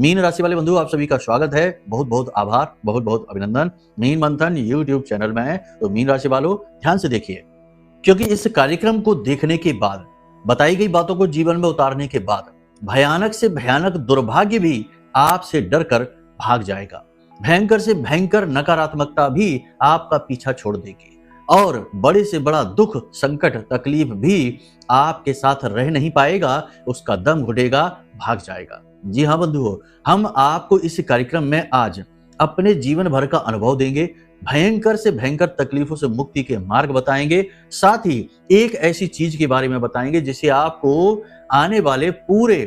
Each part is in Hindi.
मीन राशि वाले बंधु, आप सभी का स्वागत है। बहुत बहुत आभार, बहुत बहुत अभिनंदन। मीन मंथन यूट्यूब चैनल में है, तो मीन राशि वालों ध्यान से देखिए, क्योंकि इस कार्यक्रम को देखने के बाद, बताई गई बातों को जीवन में उतारने के बाद, भयानक से भयानक दुर्भाग्य भी आपसे डरकर भाग जाएगा। भयंकर से भयंकर नकारात्मकता भी आपका पीछा छोड़ देगी और बड़े से बड़ा दुख, संकट, तकलीफ भी आपके साथ रह नहीं पाएगा, उसका दम घुटेगा, भाग जाएगा। जी हाँ बंधुओं, हम आपको इस कार्यक्रम में आज अपने जीवन भर का अनुभव देंगे, भयंकर से भयंकर तकलीफों से मुक्ति के मार्ग बताएंगे, साथ ही एक ऐसी चीज के बारे में बताएंगे जिसे आपको आने वाले पूरे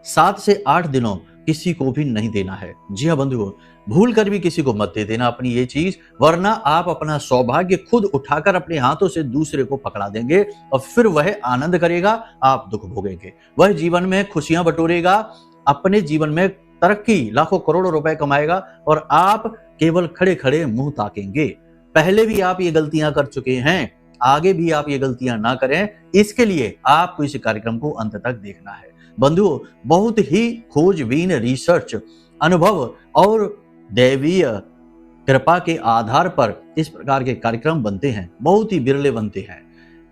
7 से 8 दिनों किसी को भी नहीं देना है। जी हाँ बंधुओं, भूल कर भी किसी को मत दे देना अपनी ये चीज, वरना आप अपना सौभाग्य खुद उठाकर अपने हाथों से दूसरे को पकड़ा देंगे और फिर वह आनंद करेगा, आप दुख भोगेंगे। वह जीवन में खुशियां बटोरेगा, अपने जीवन में तरक्की, लाखों करोड़ों रुपए कमाएगा और आप केवल खड़े खड़े मुंह ताकेंगे। पहले भी आप ये गलतियां कर चुके हैं, आगे भी आप ये गलतियां ना करें, इसके लिए आपको इस कार्यक्रम को अंत तक देखना है। बंधुओं, बहुत ही खोजबीन रिसर्च, अनुभव और दैवीय कृपा के आधार पर इस प्रकार के कार्यक्रम बनते हैं, बहुत ही बिरले बनते हैं।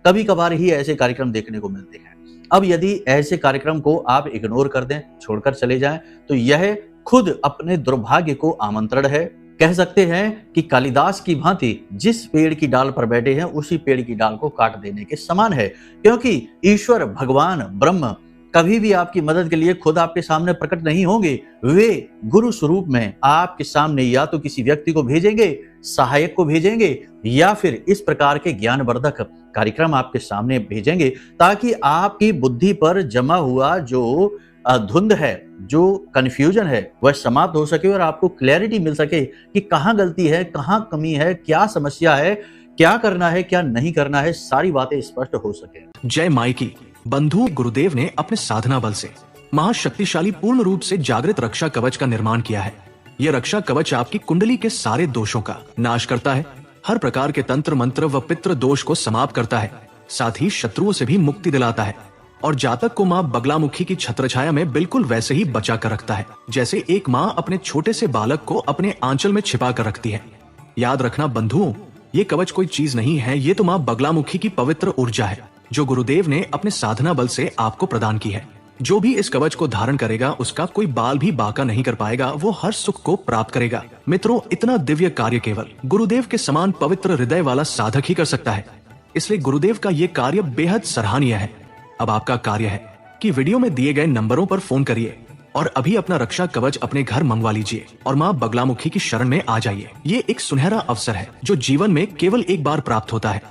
कभी कभार ही ऐसे कार्यक्रम देखने को मिलते हैं। अब यदि ऐसे कार्यक्रम को आप इग्नोर कर दें, छोड़कर चले जाएं, तो यह खुद अपने दुर्भाग्य को आमंत्रण है। कह सकते हैं कि कालिदास की भांति जिस पेड़ की डाल पर बैठे हैं, उसी पेड़ की डाल को काट देने के समान है, क्योंकि ईश्वर, भगवान, ब्रह्म कभी भी आपकी मदद के लिए खुद आपके सामने प्रकट नहीं होंगे। वे गुरु स्वरूप में आपके सामने या तो किसी व्यक्ति को भेजेंगे, सहायक को भेजेंगे, या फिर इस प्रकार के ज्ञानवर्धक कार्यक्रम आपके सामने भेजेंगे, ताकि आपकी बुद्धि पर जमा हुआ जो धुंध है, जो कंफ्यूजन है, वह समाप्त हो सके और आपको क्लैरिटी मिल सके कि कहाँ गलती है, कहाँ कमी है, क्या समस्या है, क्या करना है, क्या नहीं करना है, सारी बातें स्पष्ट हो सके। जय माई की। बंधु, गुरुदेव ने अपने साधना बल से महाशक्तिशाली, पूर्ण रूप से जागृत रक्षा कवच का निर्माण किया है। यह रक्षा कवच आपकी कुंडली के सारे दोषों का नाश करता है, हर प्रकार के तंत्र मंत्र व पितृ दोष को समाप्त करता है, साथ ही शत्रुओं से भी मुक्ति दिलाता है और जातक को माँ बगलामुखी की छत्रछाया में बिल्कुल वैसे ही बचा कर रखता है, जैसे एक माँ अपने छोटे से बालक को अपने आंचल में छिपा कर रखती है। याद रखना बंधुओं, ये कवच कोई चीज नहीं है, ये तो माँ बगलामुखी की पवित्र ऊर्जा है जो गुरुदेव ने अपने साधना बल से आपको प्रदान की है। जो भी इस कवच को धारण करेगा, उसका कोई बाल भी बाका नहीं कर पाएगा, वो हर सुख को प्राप्त करेगा। मित्रों, इतना दिव्य कार्य केवल गुरुदेव के समान पवित्र हृदय वाला साधक ही कर सकता है, इसलिए गुरुदेव का ये कार्य बेहद सराहनीय है। अब आपका कार्य है कि वीडियो में दिए गए नंबरों पर फोन करिए और अभी अपना रक्षा कवच अपने घर मंगवा लीजिए और माँ बगलामुखी की शरण में आ जाइए। ये एक सुनहरा अवसर है जो जीवन में केवल एक बार प्राप्त होता है,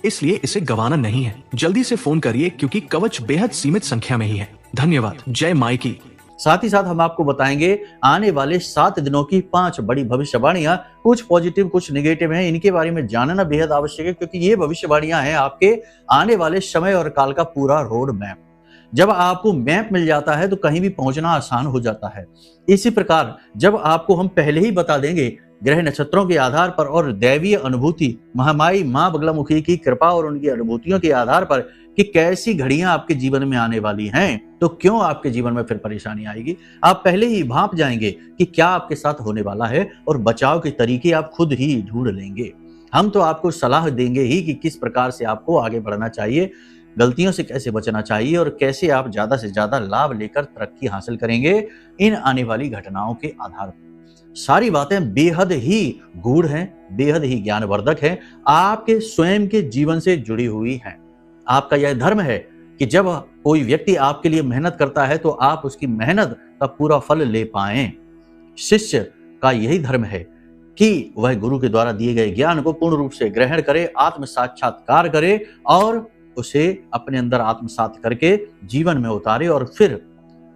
इसलिए इसे गंवाना नहीं है। जल्दी से फोन करिए, क्योंकि कवच बेहद सीमित संख्या में ही है। धन्यवाद। जय माई की। साथ ही साथ हम आपको बताएंगे आने वाले 7 दिनों की 5 बड़ी भविष्यवाणियां, कुछ पॉजिटिव कुछ नेगेटिव हैं। इनके बारे में जानना बेहद आवश्यक है, क्योंकि ये भविष्यवाणियां हैं आपके आने वाले समय और काल का पूरा रोड मैप। जब आपको मैप मिल जाता है तो कहीं भी पहुंचना आसान हो जाता है। इसी प्रकार जब आपको हम पहले ही बता देंगे ग्रह नक्षत्रों के आधार पर और दैवीय अनुभूति, महामाई माँ बगलामुखी की कृपा और उनकी अनुभूतियों के आधार पर कि कैसी घड़ियां आपके जीवन में आने वाली हैं, तो क्यों आपके जीवन में फिर परेशानी आएगी, आप पहले ही भांप जाएंगे कि क्या आपके साथ होने वाला है और बचाव के तरीके आप खुद ही ढूंढ लेंगे। हम तो आपको सलाह देंगे ही कि किस प्रकार से आपको आगे बढ़ना चाहिए, गलतियों से कैसे बचना चाहिए और कैसे आप ज्यादा से ज्यादा लाभ लेकर तरक्की हासिल करेंगे इन आने वाली घटनाओं के आधार पर। सारी बातें बेहद ही गूढ़ हैं, बेहद ही ज्ञानवर्धक हैं, आपके स्वयं के जीवन से जुड़ी हुई हैं। आपका यह धर्म है कि जब कोई व्यक्ति आपके लिए मेहनत करता है तो आप उसकी मेहनत का पूरा फल ले पाएं। शिष्य का यही धर्म है कि वह गुरु के द्वारा दिए गए ज्ञान को पूर्ण रूप से ग्रहण करे, आत्म साक्षात्कार करे और उसे अपने अंदर आत्मसात करके जीवन में उतारे और फिर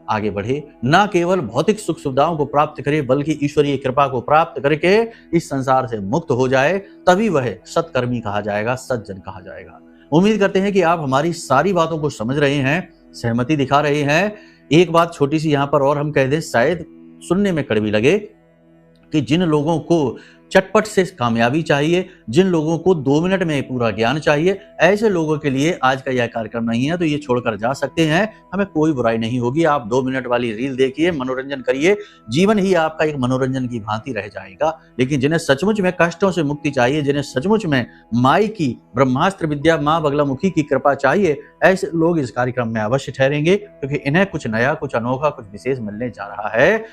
आगे बढ़े। ना केवल भौतिक सुख सुविधाओं को प्राप्त करे, बल्कि ईश्वरीय कृपा को प्राप्त करके इस संसार से मुक्त हो जाए, तभी वह सत्कर्मी कहा जाएगा, सज्जन कहा जाएगा। उम्मीद करते हैं कि आप हमारी सारी बातों को समझ रहे हैं, सहमति दिखा रहे हैं। एक बात छोटी सी यहाँ पर और हम कह दें, शायद सुनने में कड़वी लगे, कि जिन लोगों को चटपट से कामयाबी चाहिए, जिन लोगों को 2 मिनट में पूरा ज्ञान चाहिए, ऐसे लोगों के लिए आज का यह कार्यक्रम नहीं है, तो ये छोड़कर जा सकते हैं। हमें कोई बुराई नहीं होगी। आप 2 मिनट वाली रील देखिए, मनोरंजन करिए, जीवन ही आपका एक मनोरंजन की भांति रह जाएगा। लेकिन जिन्हें सचमुच में कष्टों से मुक्ति चाहिए, जिन्हें सचमुच में माई की ब्रह्मास्त्र विद्या माँ बगलामुखी की कृपा चाहिए, ऐसे लोग इस कार्यक्रम में अवश्य ठहरेंगे, क्योंकि इन्हें कुछ नया, कुछ अनोखा, कुछ विशेष मिलने जा रहा है।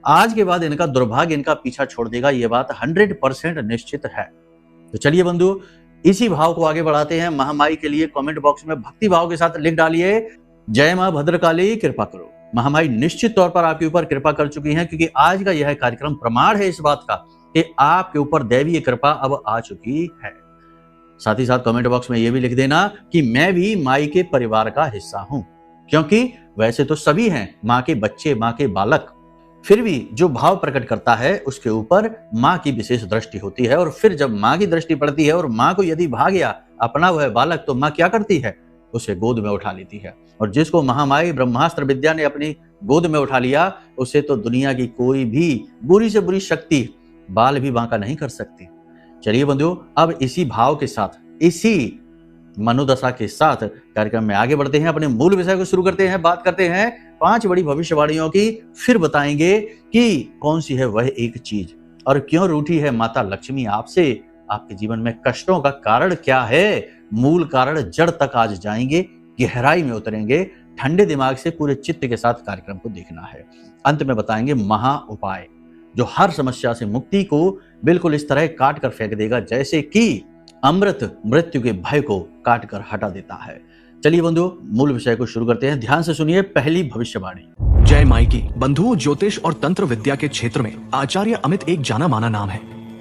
आज के बाद इनका दुर्भाग्य इनका पीछा छोड़ देगा, ये बात 100% निश्चित है। तो चलिए बंधु, इसी भाव को आगे बढ़ाते हैं। महामाई के लिए कमेंट बॉक्स में भक्ति भाव के साथ लिख डालिए, जय मां भद्रकाली कृपा करो। महामाई निश्चित तौर पर आपके ऊपर कृपा कर चुकी हैं, क्योंकि आज का यह कार्यक्रम प्रमाण है इस बात का कि आपके ऊपर दैवीय कृपा अब आ चुकी है। साथ ही साथ कमेंट बॉक्स में यह भी लिख देना कि मैं भी माई के परिवार का हिस्सा हूं, क्योंकि वैसे तो सभी हैं मां के बच्चे, मां के बालक, फिर भी जो भाव प्रकट करता है उसके ऊपर मां की विशेष दृष्टि होती है। और फिर जब मां की दृष्टि पड़ती है और मां को यदि भा गया अपना वह बालक, तो मां क्या करती है, उसे गोद में उठा लेती है। और जिसको महामाई ब्रह्मास्त्र विद्या ने अपनी गोद में उठा लिया, उसे तो दुनिया की कोई भी बुरी से बुरी शक्ति बाल भी बांका नहीं कर सकती। चलिए बंधुओं, अब इसी भाव के साथ, इसी मनोदशा के साथ कार्यक्रम में आगे बढ़ते हैं, अपने मूल विषय को शुरू करते हैं। बात करते हैं 5 बड़ी भविष्यवाणियों की, फिर बताएंगे कि कौन सी है वह एक चीज और क्यों रूठी है माता लक्ष्मी आपसे, आपके जीवन में कष्टों का कारण क्या है, मूल कारण जड़ तक आज जाएंगे, गहराई में उतरेंगे। ठंडे दिमाग से पूरे चित्त के साथ कार्यक्रम को देखना है। अंत में बताएंगे महा उपाय, जो हर समस्या से मुक्ति को बिल्कुल इस तरह काट कर फेंक देगा जैसे कि अमृत मृत्यु के भय को काट कर हटा देता है। चलिए बंधुओं, मूल विषय को शुरू करते हैं। ध्यान से सुनिए पहली भविष्यवाणी। जय माई की। बंधुओं, ज्योतिष और तंत्र विद्या के क्षेत्र में आचार्य अमित एक जाना माना नाम है।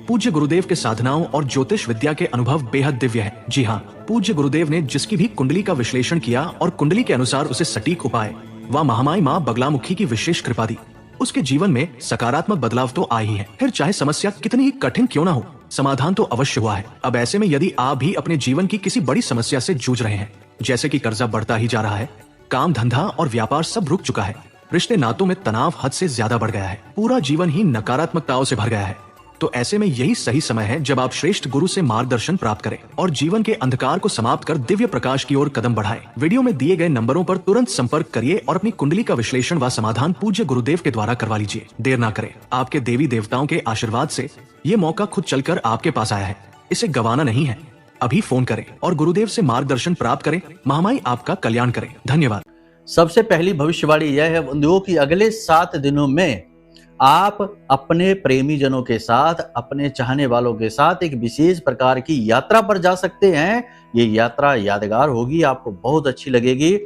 पूज्य गुरुदेव के साधनाओं और ज्योतिष विद्या के अनुभव बेहद दिव्य है। जी हाँ, पूज्य गुरुदेव ने जिसकी भी कुंडली का विश्लेषण किया और कुंडली के अनुसार उसे सटीक उपाय व महामाई माँ बगलामुखी की विशेष कृपा दी, उसके जीवन में सकारात्मक बदलाव तो आए ही है। फिर चाहे समस्या कितनी ही कठिन क्यों ना हो, समाधान तो अवश्य हुआ है। अब ऐसे में यदि आप भी अपने जीवन की किसी बड़ी समस्या से जूझ रहे हैं, जैसे कि कर्जा बढ़ता ही जा रहा है, काम धंधा और व्यापार सब रुक चुका है, रिश्ते नातों में तनाव हद से ज्यादा बढ़ गया है, पूरा जीवन ही नकारात्मकताओं से भर गया है, तो ऐसे में यही सही समय है जब आप श्रेष्ठ गुरु से मार्गदर्शन प्राप्त करें और जीवन के अंधकार को समाप्त कर दिव्य प्रकाश की ओर कदम बढ़ाएं। वीडियो में दिए गए नंबरों पर तुरंत संपर्क करिए और अपनी कुंडली का विश्लेषण व समाधान पूज्य गुरुदेव के द्वारा करवा लीजिए। देर ना करें, आपके देवी देवताओं के आशीर्वाद से ये मौका खुद चलकर आपके पास आया है, इसे गंवाना नहीं है। अभी फोन करें और गुरुदेव से मार्गदर्शन प्राप्त करें। महामाई आपका कल्याण करें। धन्यवाद। सबसे पहली भविष्यवाणी यह है बंधुओं कि अगले 7 दिनों में आप अपने प्रेमी जनों के साथ, अपने चाहने वालों के साथ एक विशेष प्रकार की यात्रा पर जा सकते हैं। ये यात्रा यादगार होगी, आपको बहुत अच्छी लगेगी।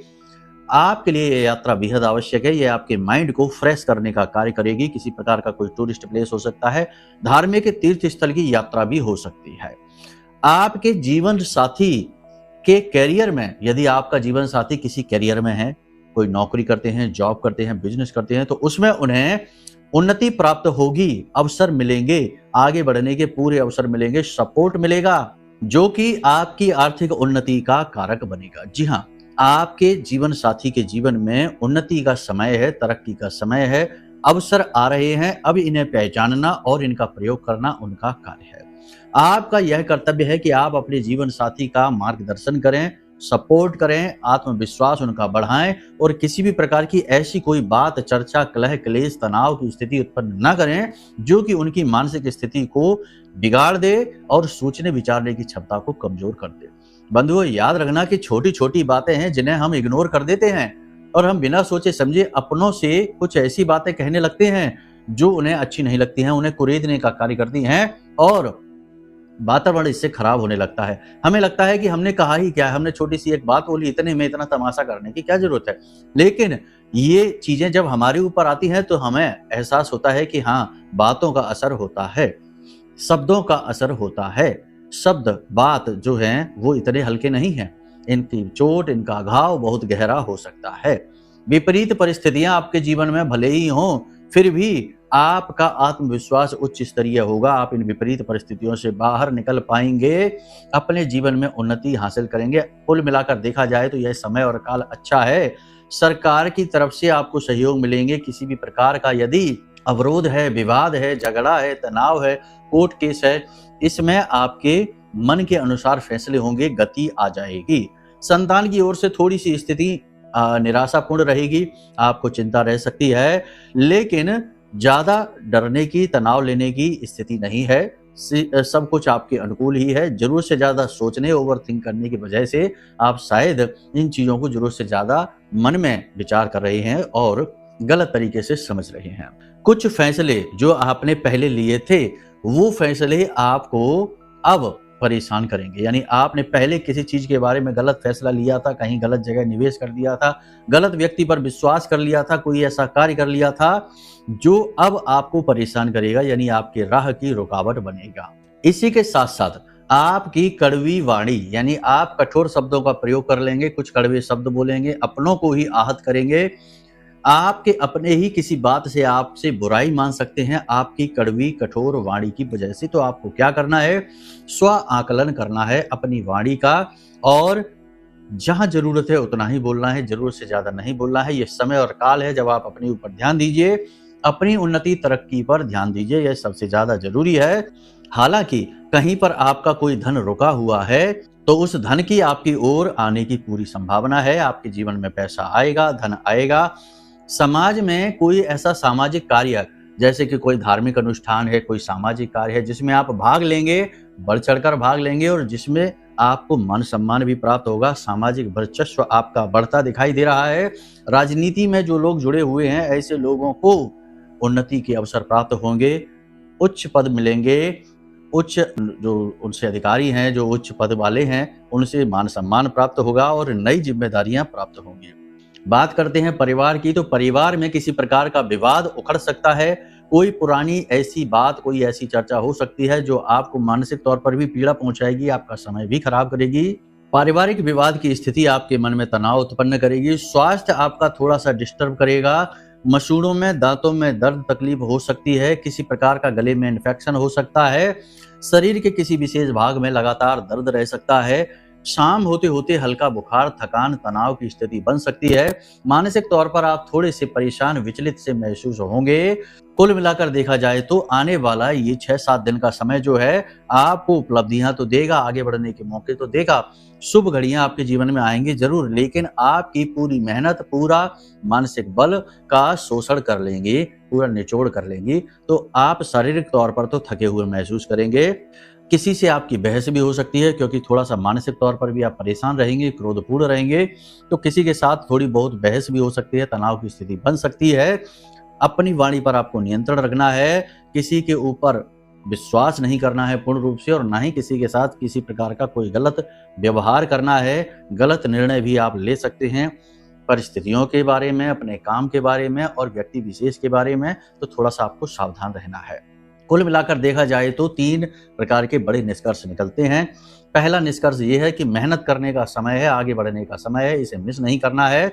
आपके लिए ये यात्रा बेहद आवश्यक है। ये आपके माइंड को फ्रेश करने का कार्य करेगी। किसी प्रकार का कोई टूरिस्ट प्लेस हो सकता है, धार्मिक तीर्थ स्थल की यात्रा भी हो सकती है। आपके जीवन साथी के कैरियर में, यदि आपका जीवन साथी किसी कैरियर में है, कोई नौकरी करते हैं, जॉब करते हैं, बिजनेस करते हैं, तो उसमें उन्हें उन्नति प्राप्त होगी, अवसर मिलेंगे, आगे बढ़ने के पूरे अवसर मिलेंगे, सपोर्ट मिलेगा, जो कि आपकी आर्थिक उन्नति का कारक बनेगा। जी हाँ, आपके जीवन साथी के जीवन में उन्नति का समय है, तरक्की का समय है, अवसर आ रहे हैं। अब इन्हें पहचानना और इनका प्रयोग करना उनका कार्य है। आपका यह कर्तव्य है कि आप अपने जीवन साथी का मार्गदर्शन करें, सपोर्ट करें, आत्मविश्वास उनका बढ़ाएं और किसी भी प्रकार की ऐसी कोई बात, चर्चा, कलह, क्लेश, तनाव की स्थिति उत्पन्न न करें जो कि उनकी मानसिक स्थिति को बिगाड़ दे और सोचने विचारने की क्षमता को कमजोर कर दे। बंधुओं, याद रखना कि छोटी छोटी बातें हैं जिन्हें हम इग्नोर कर देते हैं और हम बिना सोचे समझे अपनों से कुछ ऐसी बातें कहने लगते हैं जो उन्हें अच्छी नहीं लगती हैं, उन्हें कुरेदने का कार्य करती हैं और वातावरण इससे खराब होने लगता है। हमें लगता है कि हमने कहा ही क्या है, हमने छोटी सी एक बात बोली, इतने में इतना तमाशा करने की क्या जरूरत है। लेकिन ये चीजें जब हमारे ऊपर आती हैं तो हमें एहसास होता है कि हाँ, बातों का असर होता है, शब्दों का असर होता है। शब्द, बात जो हैं वो इतने हल्के नहीं हैं, इनकी चोट, इनका घाव बहुत गहरा हो सकता है। विपरीत परिस्थितियां आपके जीवन में भले ही हों, फिर भी आपका आत्मविश्वास उच्च स्तरीय होगा। आप इन विपरीत परिस्थितियों से बाहर निकल पाएंगे, अपने जीवन में उन्नति हासिल करेंगे। कुल मिलाकर देखा जाए तो यह समय और काल अच्छा है। सरकार की तरफ से आपको सहयोग मिलेंगे। किसी भी प्रकार का यदि अवरोध है, विवाद है, झगड़ा है, तनाव है, कोर्ट केस है, इसमें आपके मन के अनुसार फैसले होंगे, गति आ जाएगी। संतान की ओर से थोड़ी सी स्थिति निराशापूर्ण रहेगी, आपको चिंता रह सकती है, लेकिन ज्यादा डरने की, तनाव लेने की स्थिति नहीं है। सब कुछ आपके अनुकूल ही है। जरूरत से ज्यादा सोचने, ओवर थिंक करने की वजह से आप शायद इन चीजों को जरूरत से ज्यादा मन में विचार कर रहे हैं और गलत तरीके से समझ रहे हैं। कुछ फैसले जो आपने पहले लिए थे, वो फैसले आपको अब परेशान करेंगे। यानी आपने पहले किसी चीज के बारे में गलत फैसला लिया था, कहीं गलत जगह निवेश कर दिया था, गलत व्यक्ति पर विश्वास कर लिया था, कोई ऐसा कार्य कर लिया था जो अब आपको परेशान करेगा, यानी आपके राह की रुकावट बनेगा। इसी के साथ साथ आपकी कड़वी वाणी, यानी आप कठोर शब्दों का प्रयोग कर लेंगे, कुछ कड़वे शब्द बोलेंगे, अपनों को ही आहत करेंगे, आपके अपने ही किसी बात से आपसे बुराई मान सकते हैं आपकी कड़वी कठोर वाणी की वजह से। तो आपको क्या करना है, स्व आकलन करना है अपनी वाणी का, और जहां जरूरत है उतना ही बोलना है, जरूरत से ज्यादा नहीं बोलना है। यह समय और काल है जब आप अपने ऊपर ध्यान दीजिए, अपनी उन्नति तरक्की पर ध्यान दीजिए, यह सबसे ज्यादा जरूरी है। हालांकि कहीं पर आपका कोई धन रुका हुआ है तो उस धन की आपकी ओर आने की पूरी संभावना है। आपके जीवन में पैसा आएगा, धन आएगा। समाज में कोई ऐसा सामाजिक कार्य, जैसे कि कोई धार्मिक अनुष्ठान है, कोई सामाजिक कार्य है जिसमें आप भाग लेंगे, बढ़ चढ़कर भाग लेंगे और जिसमें आपको मान सम्मान भी प्राप्त होगा, सामाजिक वर्चस्व आपका बढ़ता दिखाई दे रहा है। राजनीति में जो लोग जुड़े हुए हैं, ऐसे लोगों को उन्नति के अवसर प्राप्त होंगे, उच्च पद मिलेंगे, उच्च जो उनसे अधिकारी हैं, जो उच्च पद वाले हैं, उनसे मान सम्मान प्राप्त होगा और नई जिम्मेदारियां प्राप्त होंगी। बात करते हैं परिवार की, तो परिवार में किसी प्रकार का विवाद उखड़ सकता है। कोई पुरानी ऐसी बात, कोई ऐसी चर्चा हो सकती है जो आपको मानसिक तौर पर भी पीड़ा पहुंचाएगी, आपका समय भी खराब करेगी। पारिवारिक विवाद की स्थिति आपके मन में तनाव उत्पन्न करेगी। स्वास्थ्य आपका थोड़ा सा डिस्टर्ब करेगा। मसूड़ों में, दांतों में दर्द तकलीफ हो सकती है। किसी प्रकार का गले में इन्फेक्शन हो सकता है। शरीर के किसी विशेष भाग में लगातार दर्द रह सकता है। शाम होते होते हल्का बुखार, थकान, तनाव की स्थिति बन सकती है। मानसिक तौर पर आप थोड़े से परेशान, विचलित से महसूस होंगे। कुल मिलाकर देखा जाए तो आने वाला ये 6-7 दिन का समय जो है, आपको उपलब्धियां तो देगा, आगे बढ़ने के मौके तो देगा, शुभ घड़ियां आपके जीवन में आएंगी जरूर, लेकिन आपकी पूरी मेहनत, पूरा मानसिक बल का शोषण कर लेंगी, पूरा निचोड़ कर लेंगी। तो आप शारीरिक तौर पर तो थके हुए महसूस करेंगे। किसी से आपकी बहस भी हो सकती है, क्योंकि थोड़ा सा मानसिक तौर पर भी आप परेशान रहेंगे, क्रोधपूर्ण रहेंगे, तो किसी के साथ थोड़ी बहुत बहस भी हो सकती है, तनाव की स्थिति बन सकती है। अपनी वाणी पर आपको नियंत्रण रखना है। किसी के ऊपर विश्वास नहीं करना है पूर्ण रूप से, और ना ही किसी के साथ किसी प्रकार का कोई गलत व्यवहार करना है। गलत निर्णय भी आप ले सकते हैं परिस्थितियों के बारे में, अपने काम के बारे में और व्यक्ति विशेष के बारे में, तो थोड़ा सा आपको सावधान रहना है। कुल मिलाकर देखा जाए तो 3 प्रकार के बड़े निष्कर्ष निकलते हैं। पहला निष्कर्ष ये है कि मेहनत करने का समय है, आगे बढ़ने का समय है, इसे मिस नहीं करना है,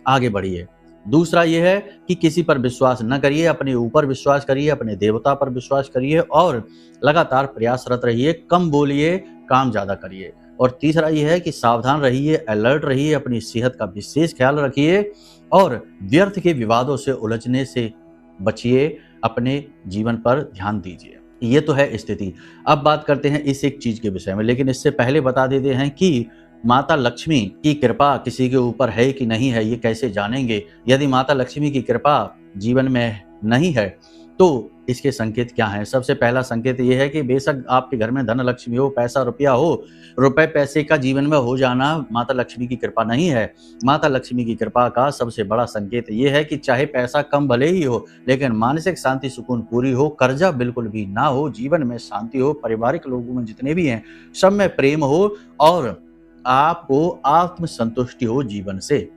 आगे बढ़िए। दूसरा ये है कि किसी पर विश्वास न करिए, अपने ऊपर विश्वास करिए, अपने देवता पर विश्वास करिए और लगातार प्रयासरत रहिए, कम बोलिए, काम ज्यादा करिए। और तीसरा ये है कि सावधान रहिए, अलर्ट रहिए, अपनी सेहत का विशेष ख्याल रखिए और व्यर्थ के विवादों से उलझने से बचिए, अपने जीवन पर ध्यान दीजिए। ये तो है स्थिति। अब बात करते हैं इस एक चीज के विषय में, लेकिन इससे पहले बता देते हैं कि माता लक्ष्मी की कृपा किसी के ऊपर है कि नहीं है, ये कैसे जानेंगे। यदि माता लक्ष्मी की कृपा जीवन में नहीं है तो इसके संकेत क्या हैं। सबसे पहला संकेत ये है कि बेशक आपके घर में धन लक्ष्मी हो, पैसा रुपया हो, रुपए पैसे का जीवन में हो जाना माता लक्ष्मी की कृपा नहीं है। माता लक्ष्मी की कृपा का सबसे बड़ा संकेत ये है कि चाहे पैसा कम भले ही हो, लेकिन मानसिक शांति सुकून पूरी हो, कर्जा बिल्कुल भी ना हो, जीवन में शांति हो, पारिवारिक लोगों में जितने भी हैं सब में प्रेम हो और आपको आत्म संतुष्टि हो जीवन से।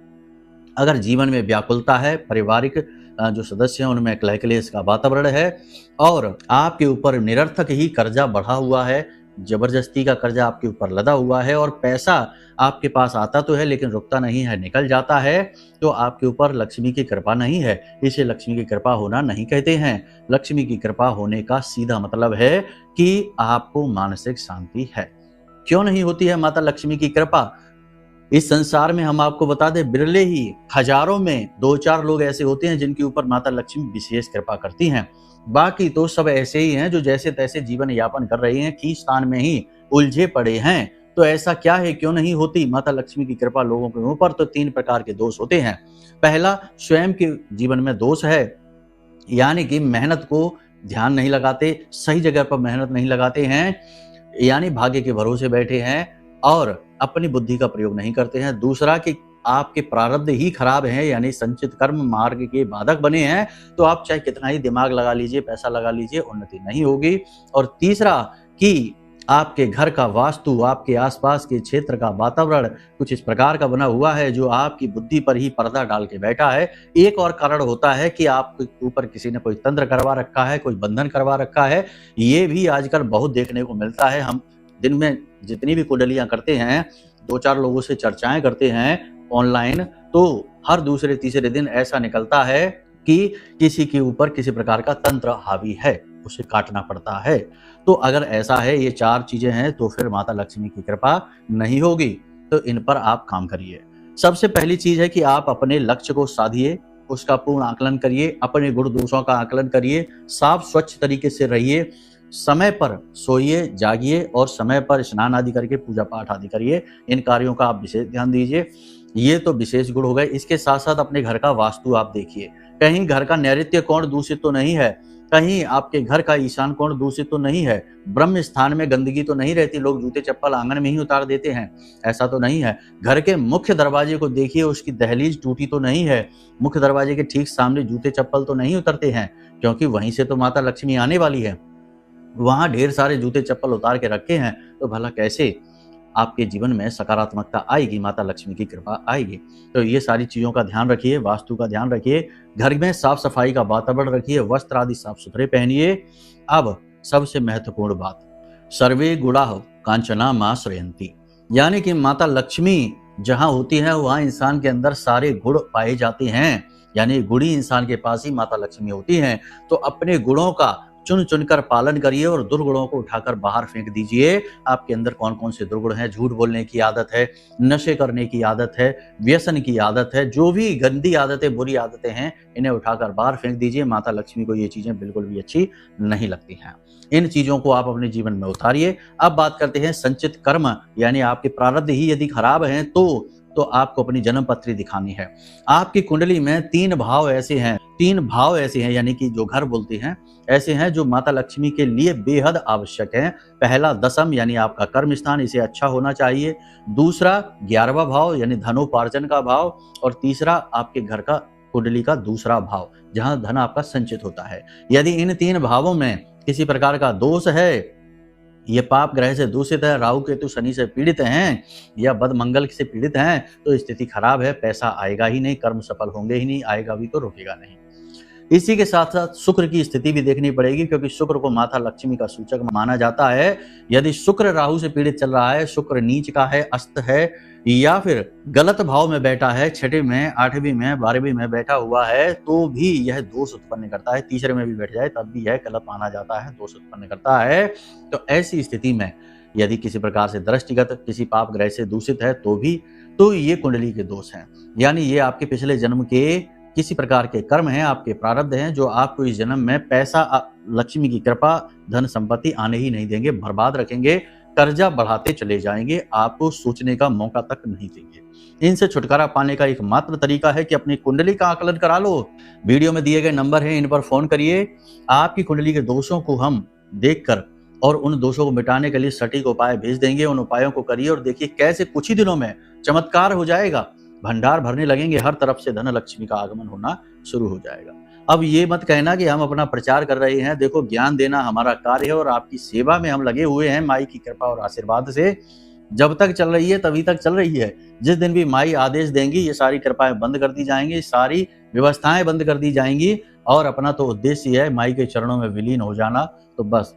अगर जीवन में व्याकुलता है, पारिवारिक जो सदस्य हैं उनमें कलह क्लेश का वातावरण है और आपके ऊपर निरर्थक ही कर्जा बढ़ा हुआ है, जबरदस्ती का कर्जा आपके ऊपर लदा हुआ है और पैसा आपके पास आता तो है लेकिन रुकता नहीं है, निकल जाता है, तो आपके ऊपर लक्ष्मी की कृपा नहीं है। इसे लक्ष्मी की कृपा होना नहीं कहते हैं। लक्ष्मी की कृपा होने का सीधा मतलब है कि आपको मानसिक शांति है। क्यों नहीं होती है माता लक्ष्मी की कृपा? इस संसार में हम आपको बता दें, बिरले ही हजारों में 2-4 लोग ऐसे होते हैं जिनके ऊपर माता लक्ष्मी विशेष कृपा करती हैं। बाकी तो सब ऐसे ही हैं जो जैसे तैसे जीवन यापन कर रहे हैं, खींचतान में ही उलझे पड़े हैं। तो ऐसा क्या है, क्यों नहीं होती माता लक्ष्मी की कृपा लोगों के ऊपर? तो 3 प्रकार के दोष होते हैं। पहला, स्वयं के जीवन में दोष है, यानी कि मेहनत को ध्यान नहीं लगाते, सही जगह पर मेहनत नहीं लगाते हैं, यानी भाग्य के भरोसे बैठे हैं और अपनी बुद्धि का प्रयोग नहीं करते हैं। दूसरा कि आपके प्रारब्ध ही खराब हैं, यानी संचित कर्म मार्ग के बाधक बने हैं, तो आप चाहे कितना ही दिमाग लगा लीजिए, पैसा लगा लीजिए, उन्नति नहीं होगी। और तीसरा कि आपके घर का वास्तु, आपके आसपास के क्षेत्र का वातावरण कुछ इस प्रकार का बना हुआ है जो आपकी बुद्धि पर ही पर्दा डाल के बैठा है। एक और कारण होता है कि आपके ऊपर किसी ने कोई तंत्र करवा रखा है, कोई बंधन करवा रखा है। ये भी आजकल बहुत देखने को मिलता है। हम दिन में जितनी भी कुंडलियां करते हैं, 2-4 लोगों से चर्चाएं करते हैं ऑनलाइन, तो हर दूसरे तीसरे दिन ऐसा निकलता है कि किसी के ऊपर किसी प्रकार का तंत्र हावी है, उसे काटना पड़ता है। तो अगर ऐसा है, ये 4 चीजें हैं, तो फिर माता लक्ष्मी की कृपा नहीं होगी। तो इन पर आप काम करिए। सबसे पहली चीज है कि आप अपने लक्ष्य को साधिए, उसका पूर्ण आकलन करिए, अपने गुण दोषों का आकलन करिए, साफ स्वच्छ तरीके से रहिए, समय पर सोइए, जागिए और समय पर स्नान आदि करके पूजा पाठ आदि करिए। इन कार्यों का आप विशेष ध्यान दीजिए। ये तो विशेष गुण हो गए। इसके साथ साथ अपने घर का वास्तु आप देखिए, कहीं घर का नैऋत्य कोण दूषित तो नहीं है, कहीं आपके घर का ईशान कोण दूषित तो नहीं है, ब्रह्म स्थान में गंदगी तो नहीं रहती, लोग जूते चप्पल आंगन में ही उतार देते हैं, ऐसा तो नहीं है। घर के मुख्य दरवाजे को देखिए, उसकी दहलीज टूटी तो नहीं है, मुख्य दरवाजे के ठीक सामने जूते चप्पल तो नहीं उतरते हैं, क्योंकि वहीं से तो माता लक्ष्मी आने वाली है। वहां ढेर सारे जूते चप्पल उतार के रखे हैं, तो भला कैसे आपके जीवन में सकारात्मकता आएगी, माता लक्ष्मी की कृपा आएगी। तो ये सारी चीजों का ध्यान रखिए, वास्तु का ध्यान रखिए, घर में साफ सफाई का वातावरण रखिए, वस्त्र आदि साफ सुथरे पहनिए। अब सबसे महत्वपूर्ण बात, सर्वे गुणा कांचना मां श्रयंती, यानी कि माता लक्ष्मी जहां होती है वहां इंसान के अंदर सारे गुण पाए जाते हैं, यानी गुणी इंसान के पास ही माता लक्ष्मी होती हैं। तो अपने गुणों का चुन चुनकर पालन करिए और दुर्गुणों को उठाकर बाहर फेंक दीजिए। आपके अंदर कौन कौन से दुर्गुण हैं? झूठ बोलने की आदत है, नशे करने की आदत है, व्यसन की आदत है, जो भी गंदी आदतें, बुरी आदतें हैं, इन्हें उठाकर बाहर फेंक दीजिए। माता लक्ष्मी को ये चीजें बिल्कुल भी अच्छी नहीं लगती हैं। इन चीजों को आप अपने जीवन में उतारिए। अब बात करते हैं संचित कर्म, यानी आपके प्रारब्ध ही यदि खराब हैं तो आपको अपनी जन्म पत्री दिखानी है। आपकी कुंडली में 3 भाव ऐसे हैं, यानी कि जो घर बोलते हैं, ऐसे हैं जो माता लक्ष्मी के लिए बेहद आवश्यक हैं। पहला दशम, यानी आपका कर्म स्थान, इसे अच्छा होना चाहिए। दूसरा 11वां भाव, यानी धनोपार्जन का भाव। और तीसरा आपके घर का, कुंडली का दूसरा भाव, जहां धन आपका संचित होता है। यदि इन 3 भावों में किसी प्रकार का दोष है, ये पाप ग्रह से दूषित है, राहु केतु शनि से पीड़ित हैं या बद मंगल से पीड़ित हैं, तो स्थिति खराब है, पैसा आएगा ही नहीं, कर्म सफल होंगे ही नहीं, आएगा भी तो रुकेगा नहीं। इसी के साथ साथ शुक्र की स्थिति भी देखनी पड़ेगी, क्योंकि शुक्र को माता लक्ष्मी का सूचक माना जाता है। यदि शुक्र राहु से पीड़ित चल रहा है, शुक्र नीच का है, अस्त है, या फिर गलत भाव में बैठा है, 6वीं में, 8वीं में, 12वीं में बैठा हुआ है, तो भी यह दोष उत्पन्न करता है। तीसरे में भी बैठ जाए तब भी यह गलत माना जाता है, दोष उत्पन्न करता है। तो ऐसी स्थिति में यदि किसी प्रकार से दृष्टिगत किसी पाप ग्रह से दूषित है तो ये कुंडली के दोष हैं, यानी ये आपके पिछले जन्म के किसी प्रकार के कर्म हैं, आपके प्रारब्ध हैं, जो आपको इस जन्म में पैसा, लक्ष्मी की कृपा, धन संपत्ति आने ही नहीं देंगे, बर्बाद रखेंगे, कर्जा बढ़ाते चले जाएंगे, आपको सोचने का मौका तक नहीं देंगे। इनसे छुटकारा पाने का एकमात्र तरीका है कि अपनी कुंडली का आकलन करा लो। वीडियो में दिए गए नंबर हैं, इन पर फोन करिए। आपकी कुंडली के दोषों को हम देखकर और उन दोषों को मिटाने के लिए सटीक उपाय भेज देंगे। उन उपायों को करिए और देखिए कैसे कुछ ही दिनों में चमत्कार हो जाएगा, भंडार भरने लगेंगे, हर तरफ से धन लक्ष्मी का आगमन होना शुरू हो जाएगा। अब ये मत कहना कि हम अपना प्रचार कर रहे हैं, देखो ज्ञान देना हमारा कार्य है और आपकी सेवा में हम लगे हुए हैं। माई की कृपा और आशीर्वाद से जब तक चल रही है तभी तक चल रही है। जिस दिन भी माई आदेश देंगी, ये सारी कृपाएं बंद कर दी जाएंगी, सारी व्यवस्थाएं बंद कर दी जाएंगी, और अपना तो उद्देश्य है माई के चरणों में विलीन हो जाना। तो बस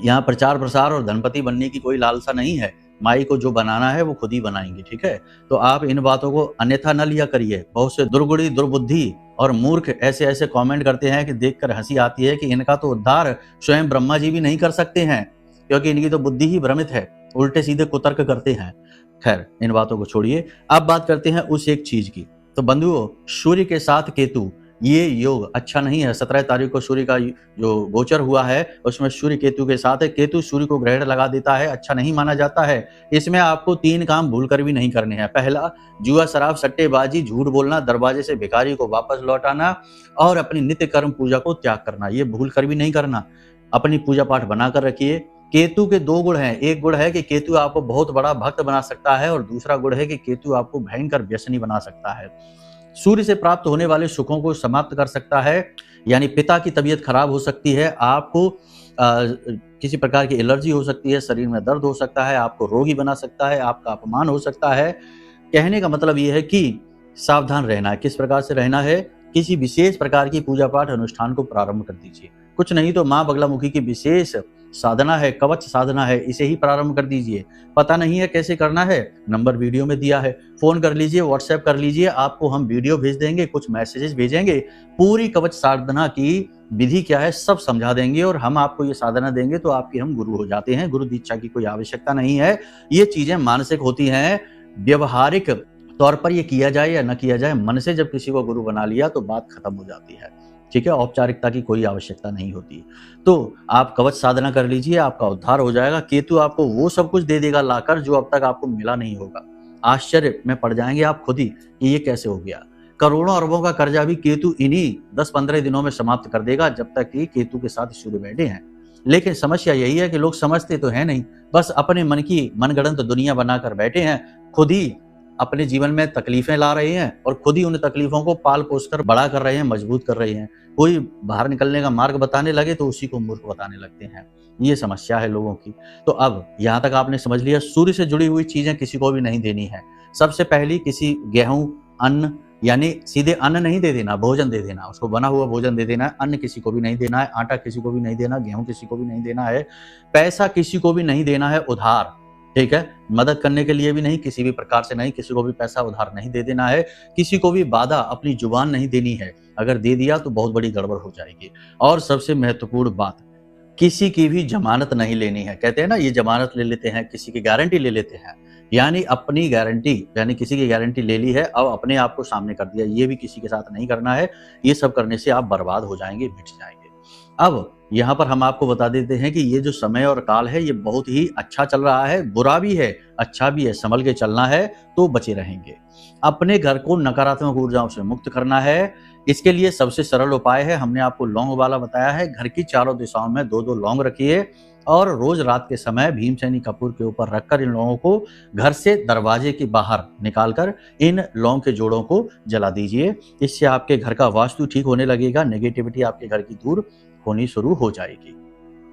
यहाँ प्रचार प्रसार और धनपति बनने की कोई लालसा नहीं है। माई को जो बनाना है वो खुद ही बनाएंगे, ठीक है। तो आप इन बातों को अन्यथा न लिया करिए। बहुत से दुर्गुणी, दुर्बुद्धि और मूर्ख ऐसे ऐसे कमेंट करते हैं कि देखकर हंसी आती है कि इनका तो उद्धार स्वयं ब्रह्मा जी भी नहीं कर सकते हैं, क्योंकि इनकी तो बुद्धि ही भ्रमित है, उल्टे सीधे कुतर्क करते हैं। खैर, इन बातों को छोड़िए, अब बात करते हैं उस एक चीज की। तो बंधुओं, सूर्य के साथ केतु, ये योग अच्छा नहीं है। 17 तारीख को सूर्य का जो गोचर हुआ है उसमें सूर्य केतु के साथ है। केतु सूर्य को ग्रहण लगा देता है, अच्छा नहीं माना जाता है। इसमें आपको 3 काम भूल कर भी नहीं करने हैं। पहला, जुआ, शराब, सट्टेबाजी, झूठ बोलना, दरवाजे से भिखारी को वापस लौटाना और अपनी नित्य कर्म पूजा को त्याग करना, ये भूल कर भी नहीं करना। अपनी पूजा पाठ बनाकर रखिए। केतु के 2 गुण हैं। एक गुण है कि केतु आपको बहुत बड़ा भक्त बना सकता है और दूसरा गुण है कि केतु आपको भयंकर व्यसनी बना सकता है। सूर्य से प्राप्त होने वाले सुखों को समाप्त कर सकता है, यानी पिता की तबीयत खराब हो सकती है, आपको किसी प्रकार की एलर्जी हो सकती है, शरीर में दर्द हो सकता है, आपको रोगी बना सकता है, आपका अपमान हो सकता है। कहने का मतलब ये है कि सावधान रहना है। किस प्रकार से रहना है? किसी विशेष प्रकार की पूजा पाठ अनुष्ठान को प्रारंभ कर दीजिए। कुछ नहीं तो माँ बगलामुखी की विशेष साधना है, कवच साधना है, इसे ही प्रारंभ कर दीजिए। पता नहीं है कैसे करना है? नंबर वीडियो में दिया है, फोन कर लीजिए, व्हाट्सएप कर लीजिए, आपको हम वीडियो भेज देंगे, कुछ मैसेजेस भेजेंगे, पूरी कवच साधना की विधि क्या है सब समझा देंगे और हम आपको ये साधना देंगे तो आपके हम गुरु हो जाते हैं। गुरु दीक्षा की कोई आवश्यकता नहीं है। ये चीजें मानसिक होती हैं। व्यवहारिक तौर पर ये किया जाए या न किया जाए, मन से जब किसी को गुरु बना लिया तो बात खत्म हो जाती है। ठीक है, औपचारिकता की कोई आवश्यकता नहीं होती। तो आप कवच साधना कर लीजिए, आपका उद्धार हो जाएगा। केतु आपको वो सब कुछ दे देगा लाकर जो अब तक आपको मिला नहीं होगा। आश्चर्य में पड़ जाएंगे आप खुद ही कि ये कैसे हो गया। करोड़ों अरबों का कर्जा भी केतु इन्हीं 10-15 दिनों में समाप्त कर देगा, जब तक कि केतु के साथ सूर्य बैठे हैं। लेकिन समस्या यही है कि लोग समझते तो है नहीं, बस अपने मन की मनगढ़ंत दुनिया बनाकर बैठे हैं, खुद ही अपने जीवन में तकलीफें ला रहे हैं और खुद ही उन तकलीफों को पाल पोस कर बड़ा कर रहे हैं, मजबूत कर रहे हैं। कोई बाहर निकलने का मार्ग बताने लगे तो उसी को मूर्ख बताने लगते हैं। ये समस्या है लोगों की। तो अब यहाँ तक आपने समझ लिया, सूर्य से जुड़ी हुई चीजें किसी को भी नहीं देनी है। सबसे पहली, किसी गेहूं, अन्न, यानी सीधे अन्न नहीं दे देना, भोजन दे देना, उसको बना हुआ भोजन दे देना है। अन्न किसी को भी नहीं देना है, आटा किसी को भी नहीं देना, गेहूं किसी को भी नहीं देना है, पैसा किसी को भी नहीं देना है उधार। ठीक है, मदद करने के लिए भी नहीं, किसी भी प्रकार से नहीं, किसी को भी पैसा उधार नहीं दे देना है। किसी को भी वादा, अपनी जुबान नहीं देनी है। अगर दे दिया तो बहुत बड़ी गड़बड़ हो जाएगी। और सबसे महत्वपूर्ण बात, किसी की भी जमानत नहीं लेनी है। कहते हैं ना, ये जमानत ले लेते हैं, किसी की गारंटी ले लेते हैं, यानी अपनी गारंटी, यानी किसी की गारंटी ले ली है, अब अपने आप को सामने कर दिया, ये भी किसी के साथ नहीं करना है। ये सब करने से आप बर्बाद हो जाएंगे, मिट जाएंगे। अब यहाँ पर हम आपको बता देते हैं कि ये जो समय और काल है ये बहुत ही अच्छा चल रहा है, बुरा भी है, अच्छा भी है। संभल के चलना है तो बचे रहेंगे। अपने घर को नकारात्मक ऊर्जाओं से मुक्त करना है। इसके लिए सबसे सरल उपाय है, हमने आपको लौंग वाला बताया है। घर की चारों दिशाओं में 2-2 लौंग रखिए और रोज रात के समय भीमसेनी कपूर के ऊपर रखकर इन लौंगों को घर से दरवाजे के बाहर निकालकर इन लौंग के जोड़ों को जला दीजिए। इससे आपके घर का वास्तु ठीक होने लगेगा, नेगेटिविटी आपके घर की दूर होनी शुरू हो जाएगी।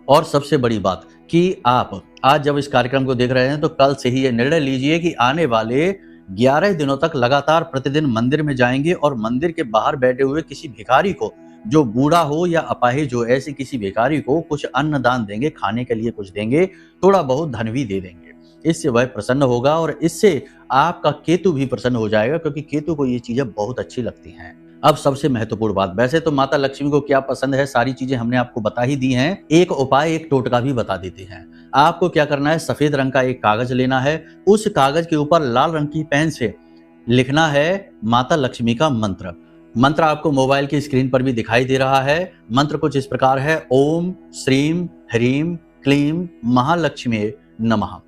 और सबसे बड़ी बात कि आप आज जब इस कार्यक्रम को देख रहे हैं तो कल से ही ये निर्णय लीजिए कि आने वाले 11 दिनों तक लगातार प्रतिदिन मंदिर में जाएंगे और मंदिर के बाहर बैठे हुए किसी भिखारी को, जो बूढ़ा हो या अपाहिज हो, ऐसे किसी भिखारी को कुछ अन्न दान देंगे, खाने के लिए कुछ देंगे, थोड़ा बहुत धन भी दे देंगे। इससे वह प्रसन्न होगा और इससे आपका केतु भी प्रसन्न हो जाएगा, क्योंकि केतु को ये चीजें बहुत अच्छी लगती हैं। अब सबसे महत्वपूर्ण बात, वैसे तो माता लक्ष्मी को क्या पसंद है सारी चीजें हमने आपको बता ही दी हैं। एक उपाय, एक टोटका भी बता देते हैं। आपको क्या करना है, सफेद रंग का एक कागज लेना है। उस कागज के ऊपर लाल रंग की पेन से लिखना है माता लक्ष्मी का मंत्र। मंत्र आपको मोबाइल की स्क्रीन पर भी दिखाई दे रहा है। मंत्र कुछ इस प्रकार है, ओम श्रीम ह्रीम क्लीम महालक्ष्मी नमः।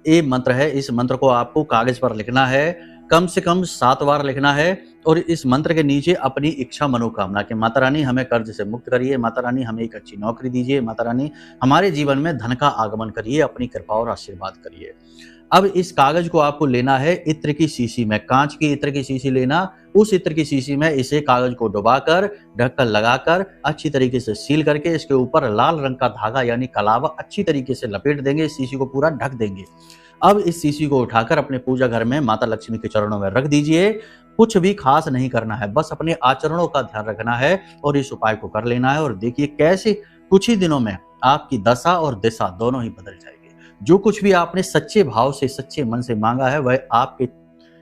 ये मंत्र है। इस मंत्र को आपको कागज पर लिखना है, कम से कम 7 बार लिखना है। और इस मंत्र के नीचे अपनी इच्छा मनोकामना के, माता रानी हमें कर्ज से मुक्त करिए, माता रानी हमें एक अच्छी नौकरी दीजिए, माता रानी हमारे जीवन में धन का आगमन करिए, अपनी कृपा और आशीर्वाद करिए। अब इस कागज को आपको लेना है इत्र की शीशी में, कांच की इत्र की शीशी लेना। उस इत्र की शीशी में इसे कागज को डुबाकर, ढक्कन लगाकर, अच्छी तरीके से सील करके इसके ऊपर लाल रंग का धागा यानी कलावा अच्छी तरीके से लपेट देंगे। इस शीशी को पूरा ढक देंगे। अब इस शीशी को उठाकर अपने पूजा घर में माता लक्ष्मी के चरणों में रख दीजिए। कुछ भी खास नहीं करना है, बस अपने आचरणों का ध्यान रखना है और इस उपाय को कर लेना है। और देखिए कैसे कुछ ही दिनों में आपकी दशा और दिशा दोनों ही बदल जाएगी। जो कुछ भी आपने सच्चे भाव से, सच्चे मन से मांगा है वह आपके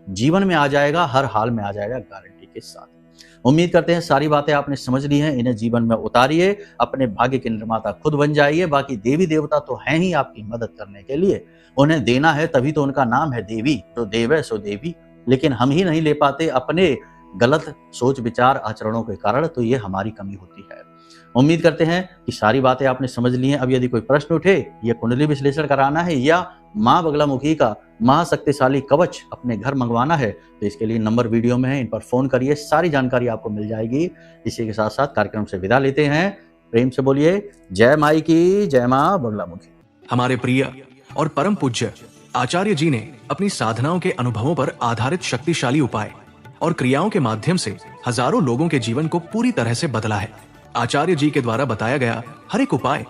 जीवन में आ जाएगा, हर हाल में आ जाएगा, गारंटी के साथ। उम्मीद करते हैं सारी बातें आपने समझ ली हैं, इन्हें जीवन में उतारिए, अपने भाग्य के निर्माता खुद बन जाइए। बाकी देवी देवता तो हैं ही आपकी मदद करने के लिए, उन्हें देना है तभी तो उनका नाम है देवी, तो देव है सो देवी। लेकिन हम ही नहीं ले पाते अपने गलत सोच विचार आचरणों के कारण, तो ये हमारी कमी होती है। उम्मीद करते हैं कि सारी बातें आपने समझ ली हैं। अब यदि कोई प्रश्न उठे, या कुंडली विश्लेषण कराना है या माँ बगलामुखी का महाशक्तिशाली कवच अपने घर मंगवाना है, तो इसके लिए नंबर वीडियो में है, इन पर फोन करिए, सारी जानकारी आपको मिल जाएगी। इसी के साथ साथ कार्यक्रम से विदा लेते हैं। प्रेम से बोलिए जय माई की, जय माँ बगलामुखी। हमारे प्रिय और परम पूज्य आचार्य जी ने अपनी साधनाओं के अनुभवों पर आधारित शक्तिशाली उपाय और क्रियाओं के माध्यम से हजारों लोगों के जीवन को पूरी तरह से बदला है। आचार्य जी के द्वारा बताया गया हर एक उपाय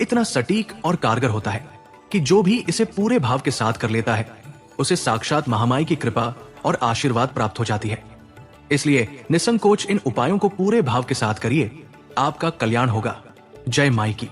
इतना सटीक और कारगर होता है कि जो भी इसे पूरे भाव के साथ कर लेता है, उसे साक्षात महामाई की कृपा और आशीर्वाद प्राप्त हो जाती है। इसलिए निसंकोच इन उपायों को पूरे भाव के साथ करिए, आपका कल्याण होगा। जय माई की।